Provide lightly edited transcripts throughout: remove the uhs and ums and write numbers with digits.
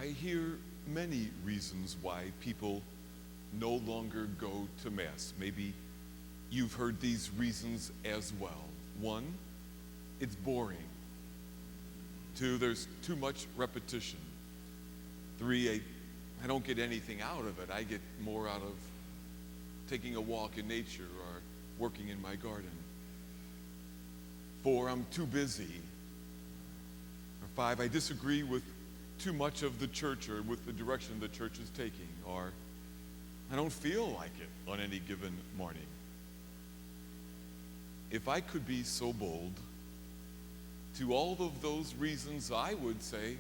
I hear many reasons why people no longer go to Mass. Maybe you've heard these reasons as well. One, it's boring. Two, there's too much repetition. Three, I don't get anything out of it. I get more out of taking a walk in nature or working in my garden. Four, I'm too busy. Or five, I disagree with too much of the church or with the direction the church is taking. Or I don't feel like it on any given morning. If I could be so bold, to all of those reasons, I would say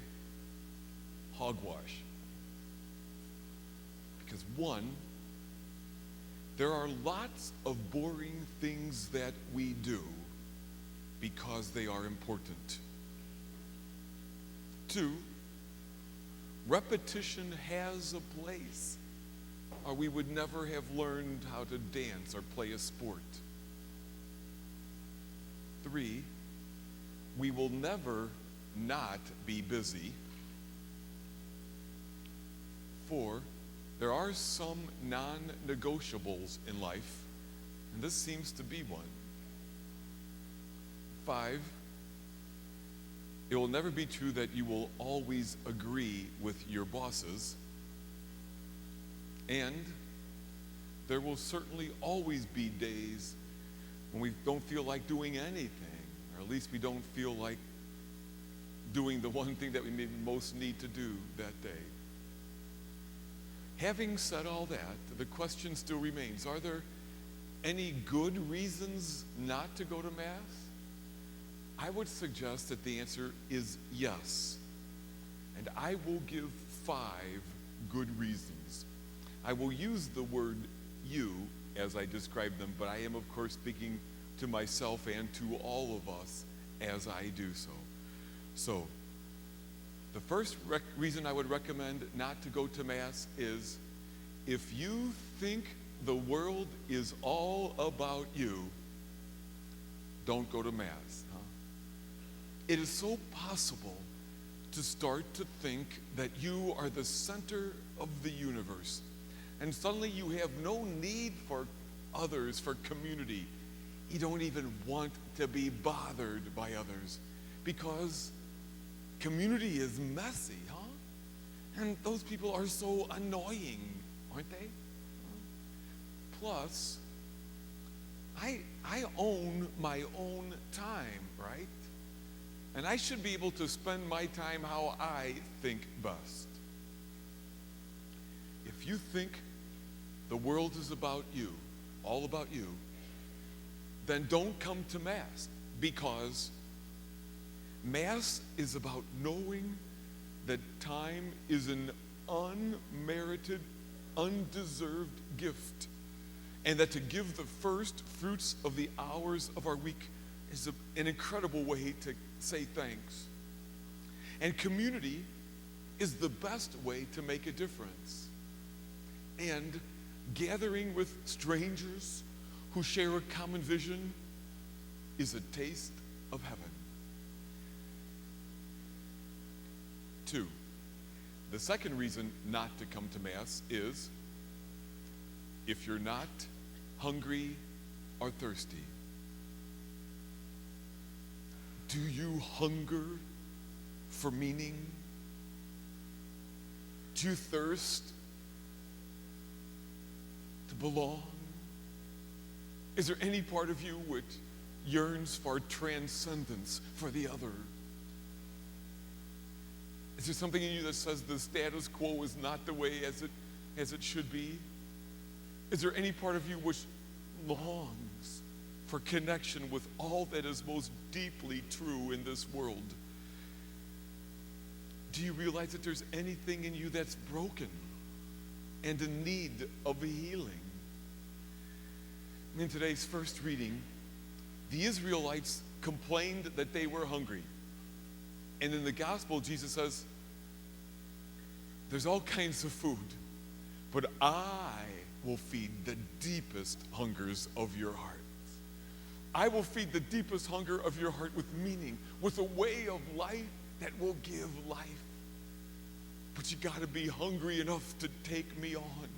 hogwash. Because one, there are lots of boring things that we do because they are important. Two, repetition has a place, or we would never have learned how to dance or play a sport. Three, we will never not be busy. Four, there are some non-negotiables in life, and this seems to be one. Five, it will never be true that you will always agree with your bosses. And there will certainly always be days when we don't feel like doing anything, or at least we don't feel like doing the one thing that we maybe most need to do that day. Having said all that, the question still remains, are there any good reasons not to go to Mass? I would suggest that the answer is yes. And I will give 5 good reasons. I will use the word you as I describe them, but I am, of course, speaking to myself and to all of us as I do so. So, the first reason I would recommend not to go to Mass is if you think the world is all about you, don't go to Mass. It is so possible to start to think that you are the center of the universe, and suddenly you have no need for others, for community. You don't even want to be bothered by others because community is messy, And those people are so annoying, aren't they? Plus, I own my own time, right? And I should be able to spend my time how I think best. If you think the world is about you, all about you, then don't come to Mass, because Mass is about knowing that time is an unmerited, undeserved gift, and that to give the first fruits of the hours of our week is an incredible way to say thanks. And community is the best way to make a difference. And gathering with strangers who share a common vision is a taste of heaven. 2, the second reason not to come to Mass is if you're not hungry or thirsty. Do you hunger for meaning? Do you thirst to belong? Is there any part of you which yearns for transcendence, for the other? Is there something in you that says the status quo is not the way as it should be? Is there any part of you which longs for connection with all that is most deeply true in this world? Do you realize that there's anything in you that's broken and in need of a healing? In today's first reading, the Israelites complained that they were hungry. And in the gospel, Jesus says, there's all kinds of food, but I will feed the deepest hungers of your heart. I will feed the deepest hunger of your heart with meaning, with a way of life that will give life. But you got to be hungry enough to take me on,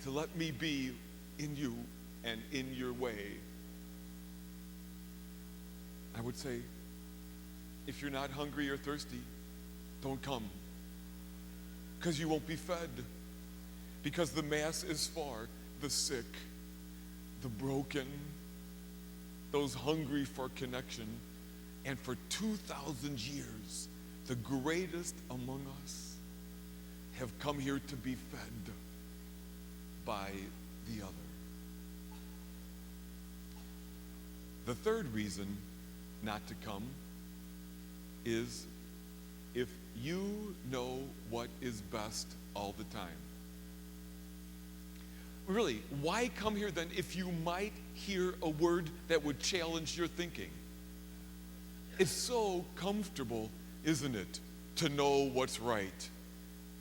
to let me be in you and in your way. I would say, if you're not hungry or thirsty, don't come. Because you won't be fed. Because the Mass is for the sick, the broken, those hungry for connection. And for 2,000 years, the greatest among us have come here to be fed by the other. The third reason not to come is if you know what is best all the time. Really, why come here then if you might hear a word that would challenge your thinking? It's so comfortable, isn't it, to know what's right.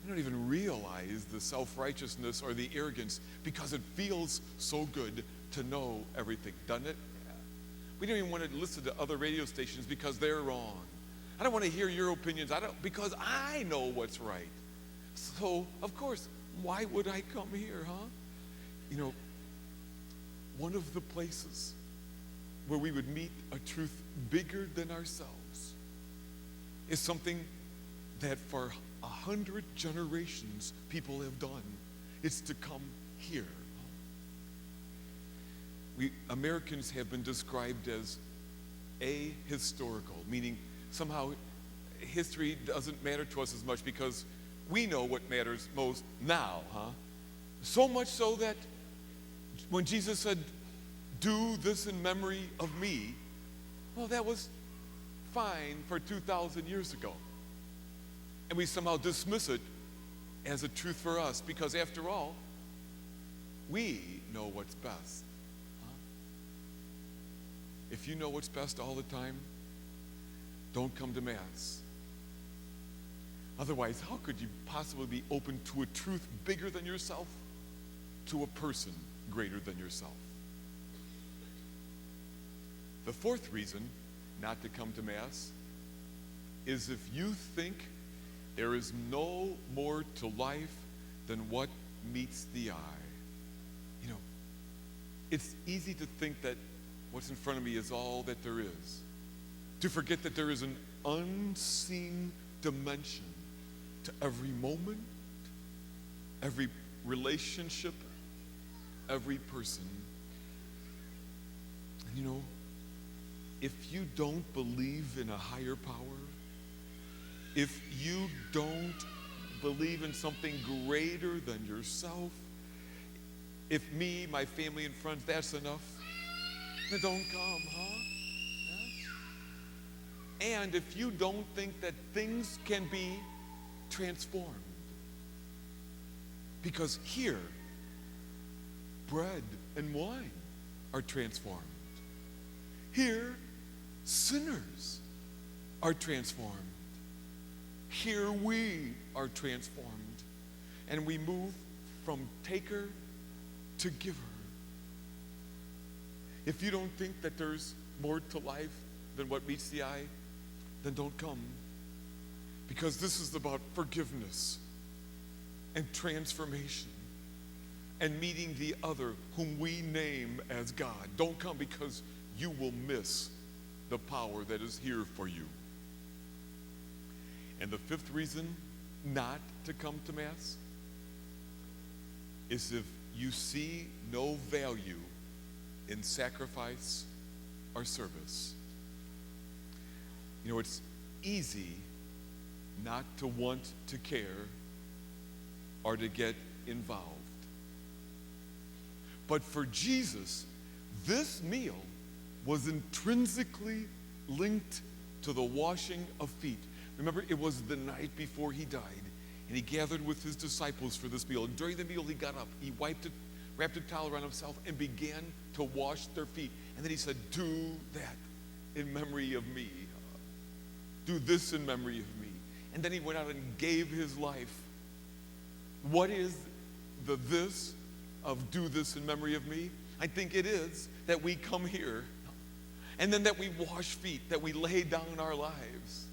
You don't even realize the self-righteousness or the arrogance because it feels so good to know everything, doesn't it? Yeah. We don't even want to listen to other radio stations because they're wrong. I don't want to hear your opinions because I know what's right. So, of course, why would I come here, huh? You know, one of the places where we would meet a truth bigger than ourselves is something that for 100 generations people have done. It's to come here. We Americans have been described as ahistorical, meaning somehow history doesn't matter to us as much because we know what matters most now, huh? So much so that when Jesus said, "Do this in memory of me," well, that was fine for 2,000 years ago. And we somehow dismiss it as a truth for us because, after all, we know what's best. Huh? If you know what's best all the time, don't come to Mass. Otherwise, how could you possibly be open to a truth bigger than yourself, to a person greater than yourself? The fourth reason not to come to Mass is if you think there is no more to life than what meets the eye. You know, it's easy to think that what's in front of me is all that there is. To forget that there is an unseen dimension to every moment, every relationship, every person. And you know, if you don't believe in a higher power, if you don't believe in something greater than yourself, if me, my family, and friends, that's enough, then don't come, huh? Yeah? And if you don't think that things can be transformed, because here, bread and wine are transformed. Here, sinners are transformed. Here we are transformed. And we move from taker to giver. If you don't think that there's more to life than what meets the eye, then don't come. Because this is about forgiveness and transformation and meeting the other whom we name as God. Don't come because you will miss the power that is here for you. And the fifth reason not to come to Mass is if you see no value in sacrifice or service. You know, it's easy not to want to care or to get involved. But for Jesus, this meal was intrinsically linked to the washing of feet. Remember, it was the night before he died, and he gathered with his disciples for this meal. And during the meal, he got up, he wiped it, wrapped a towel around himself, and began to wash their feet. And then he said, "Do that in memory of me. Do this in memory of me." And then he went out and gave his life. What is the this of "do this in memory of me"? I think it is that we come here, and then that we wash feet, that we lay down our lives.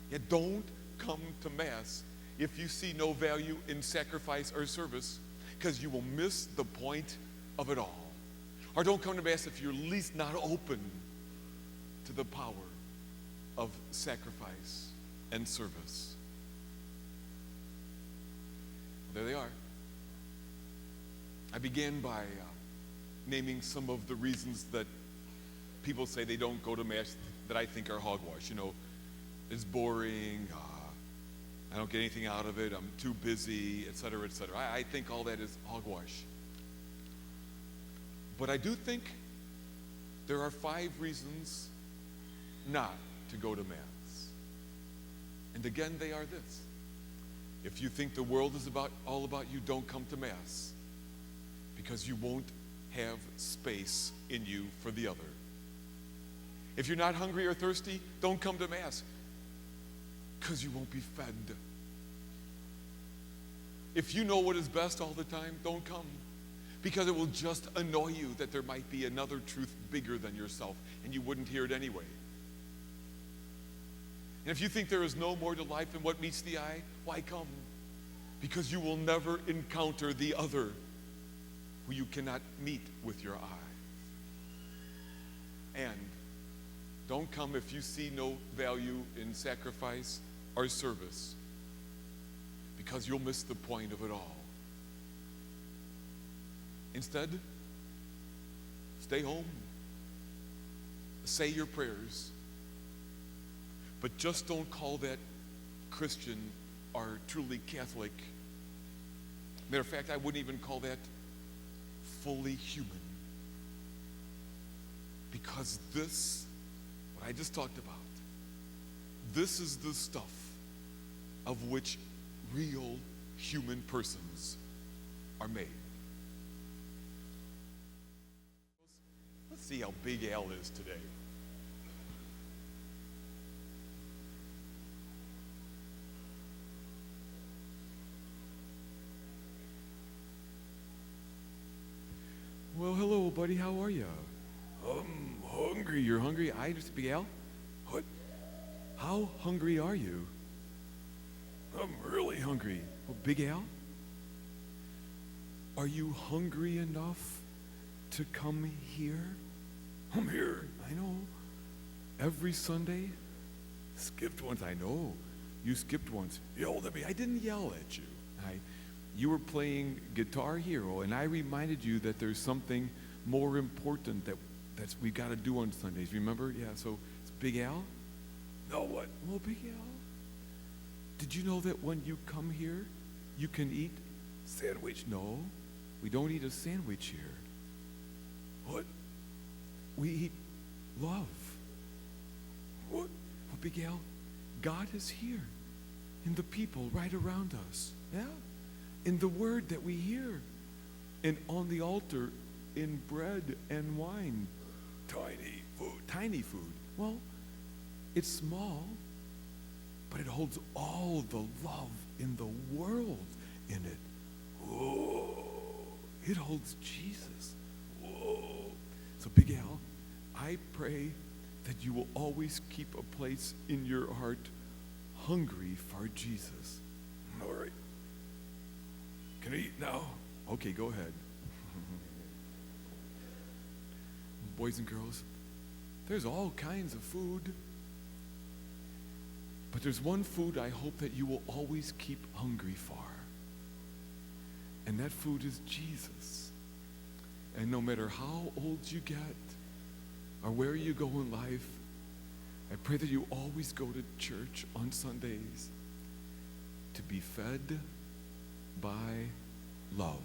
Yet don't come to Mass if you see no value in sacrifice or service, because you will miss the point of it all. Or don't come to Mass if you're at least not open to the power of sacrifice and service. There they are. I began by naming some of the reasons that people say they don't go to Mass that I think are hogwash. It's boring, I don't get anything out of it, I'm too busy, etc., etc. I think all that is hogwash. But I do think there are 5 reasons not to go to Mass. And again, they are this. If you think the world is all about you, don't come to Mass, because you won't have space in you for the other. If you're not hungry or thirsty, don't come to Mass, because you won't be fed. If you know what is best all the time, don't come, because it will just annoy you that there might be another truth bigger than yourself, and you wouldn't hear it anyway. And if you think there is no more to life than what meets the eye, why come? Because you will never encounter the other who you cannot meet with your eye. And don't come if you see no value in sacrifice or service, because you'll miss the point of it all. Instead, stay home, say your prayers, but just don't call that Christian or truly Catholic. Matter of fact, I wouldn't even call that fully human. Because this, what I just talked about, this is the stuff of which real human persons are made. Let's see how big Al is today. Well, hello, buddy. How are you? I'm hungry. You're hungry? I just Big Al? What? How hungry are you? I'm really hungry. Well, Big Al? Are you hungry enough to come here? I'm here. I know. Every Sunday? Skipped once. I know. You skipped once. Yelled at me. I didn't yell at you. You were playing Guitar Hero, and I reminded you that there's something more important that's we got to do on Sundays. Remember? Yeah, so it's Big Al? No, what? Well, Big Al, did you know that when you come here, you can eat sandwich? No, we don't eat a sandwich here. What? We eat love. What? Well, Big Al, God is here in the people right around us. Yeah. In the word that we hear, and on the altar, in bread and wine. Tiny food. Well, it's small, but it holds all the love in the world in it. Whoa. It holds Jesus. Whoa. So Big Al, I pray that you will always keep a place in your heart hungry for Jesus. All right. Can I eat now? Okay, go ahead. Boys and girls, there's all kinds of food. But there's one food I hope that you will always keep hungry for. And that food is Jesus. And no matter how old you get or where you go in life, I pray that you always go to church on Sundays to be fed by love.